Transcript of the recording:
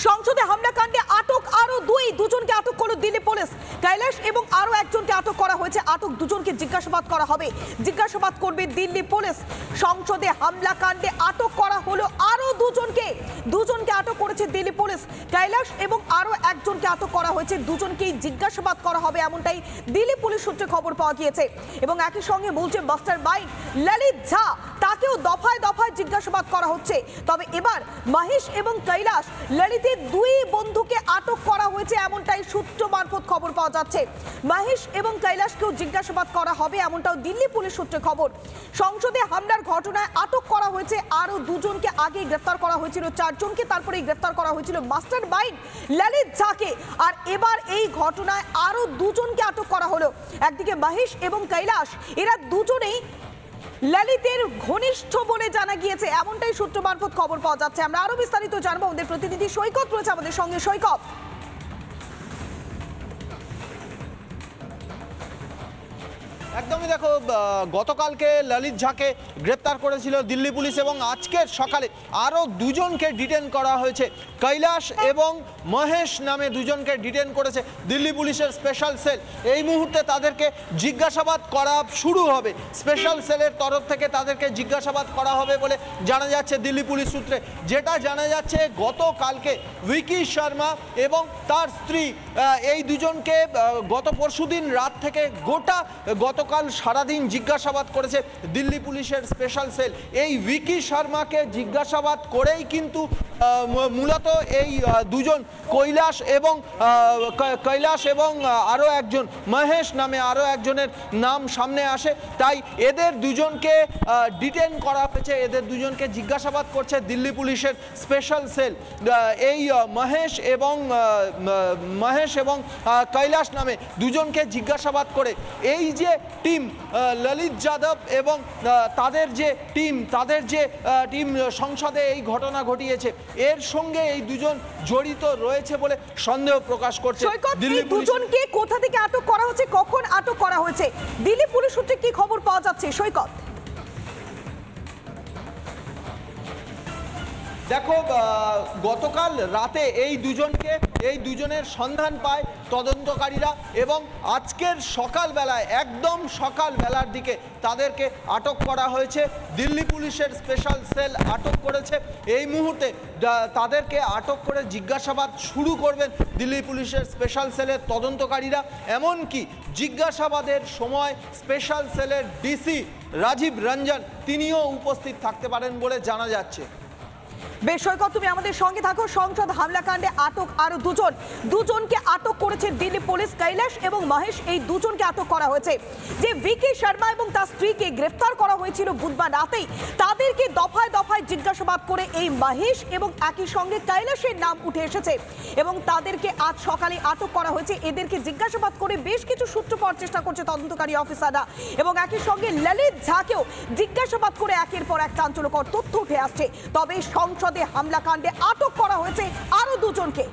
সংসদে হামলাকাণ্ডে আটক আরো দুজনকে আটক করলো দিল্লি পুলিশ। কৈলাস এবং আরো একজনকে আটক করা হয়েছে। আটক দুজনকে জিজ্ঞাসাবাদ করা হবে, জিজ্ঞাসাবাদ করবে দিল্লি পুলিশ। সংসদে হামলাকাণ্ডে আটক করা হলো আরো দুজনকে আটক করেছে দিল্লি পুলিশ। কৈলাস এবং আরো একজনকে আটক করা হয়েছে, দুজনকেই জিজ্ঞাসাবাদ করা হবে এমনটাই দিল্লি পুলিশ সূত্রে খবর পাওয়া গিয়েছে। এবং একই সঙ্গে বলছে মাস্টার মাইন্ড ললিত ঝা, তাকেও দফায় দফায় জিজ্ঞাসাবাদ করা হচ্ছে। তবে এবার মহেশ এবং কৈলাস, ললিতের দুই বন্ধুকে আটক করা হয়েছে এমনটাই সূত্র মারফত খবর পাওয়া যাচ্ছে। মহেশ এবং কৈলাসকেও জিজ্ঞাসাবাদ করা হবে এমনটাও দিল্লি পুলিশ সূত্রে খবর। সংসদে হামলার ঘটনায় আটক করা হয়েছে আরো দুজনকে। আগে গ্রেফতার করা হয়েছিল 4 জনকে, তারপরে গ্রেফতার করা হয়েছিল মাস্টার মাইন্ড ললিত ঝাকে। আর এবার এই ঘটনায় আরো দুজনকে আটক করা হলো। একদিকে মহেশ এবং কৈলাস, এরা দুজনেই ললিতের ঘনিষ্ঠ বলে জানা গিয়েছে এমনটাই সূত্র মারফত খবর পাওয়া যাচ্ছে। আমরা আরো বিস্তারিত জানবো, আমাদের প্রতিনিধি সৈকত রয়েছে আমাদের সঙ্গে। সৈকত, একদমই দেখো, গতকালকে ললিত ঝাকে গ্রেপ্তার করেছিল দিল্লি পুলিশ এবং আজকের সকালে আরও দুজনকে ডিটেন করা হয়েছে। কৈলাস এবং মহেশ নামে দুজনকে ডিটেন করেছে দিল্লি পুলিশের স্পেশাল সেল। এই মুহূর্তে তাদেরকে জিজ্ঞাসাবাদ করা শুরু হবে। স্পেশাল সেলের তরফ থেকে তাদেরকে জিজ্ঞাসাবাদ করা হবে বলে জানা যাচ্ছে দিল্লি পুলিশ সূত্রে। যেটা জানা যাচ্ছে, গতকালকে ভিকি শর্মা এবং তার স্ত্রী, এই দুজনকে গত পরশুদিন রাত থেকে গতকাল সারাদিন জিজ্ঞাসাবাদ করেছে দিল্লি পুলিশের স্পেশাল সেল। এই ভিকি শর্মাকে জিজ্ঞাসাবাদ করেই কিন্তু মূলত এই দুজন কৈলাস এবং আরও একজন মহেশ নামে আরও একজনের নাম সামনে আসে। তাই এদের দুজনকে ডিটেন করা হয়েছে, এদের দুজনকে জিজ্ঞাসাবাদ করছে দিল্লি পুলিশের স্পেশাল সেল। এই মহেশ এবং কৈলাস নামে দুজনকে জিজ্ঞাসাবাদ করে এই যে টিম ললিত যাদব এবং তাদের যে টিম সংসদে এই ঘটনা ঘটিয়েছে, এর সঙ্গে এই দুজন জড়িত রয়েছে বলে সন্দেহ প্রকাশ করছে দিল্লি পুলিশ। দুজনকে কোথা থেকে আটক করা হয়েছে, কখন আটক করা হয়েছে, দিল্লি পুলিশ সূত্রে কি খবর পাওয়া যাচ্ছে সৈকত? দেখো, গতকাল রাতে এই দুজনের সন্ধান পায় তদন্তকারীরা এবং আজকের সকালবেলায়, একদম সকালবেলার দিকে তাদেরকে আটক করা হয়েছে। দিল্লি পুলিশের স্পেশাল সেল আটক করেছে। এই মুহূর্তে তাদেরকে আটক করে জিজ্ঞাসাবাদ শুরু করবেন দিল্লি পুলিশের স্পেশাল সেলের তদন্তকারীরা। এমনকি জিজ্ঞাসাবাদের সময় স্পেশাল সেলের ডিসি রাজীব রঞ্জন তিনিও উপস্থিত থাকতে পারেন বলে জানা যাচ্ছে। বেশ সৈকত, তুমি আমাদের সঙ্গে থাকো। সংসদ হামলাকাণ্ডে আটক আরো দুজনকে আটক করেছে দিল্লি পুলিশ। কৈলাস এবং মহেশ, এই দুজনকে আটক করা হয়েছে। যে ভিকি শর্মা এবং তার স্ত্রীকে গ্রেফতার করা হয়েছিল বুধবার রাতেই, তাদেরকে দফায় দফায় জিজ্ঞাসাবাদ করে এই মহেশ এবং একই সঙ্গে কৈলাসের নাম উঠে এসেছে এবং তাদেরকে আজ সকালে আটক করা হয়েছে। এদেরকে জিজ্ঞাসাবাদ করে বেশ কিছু সূত্র পাওয়ার চেষ্টা করছে তদন্তকারী অফিসাররা এবং একই সঙ্গে ললিত ঝাকেও জিজ্ঞাসাবাদ করে একের পর এক চাঞ্চল্যকর তথ্য উঠে আসছে। তবে সংসদে হামলাকাণ্ডে আটক করা হয়েছে আরো দুজনকে।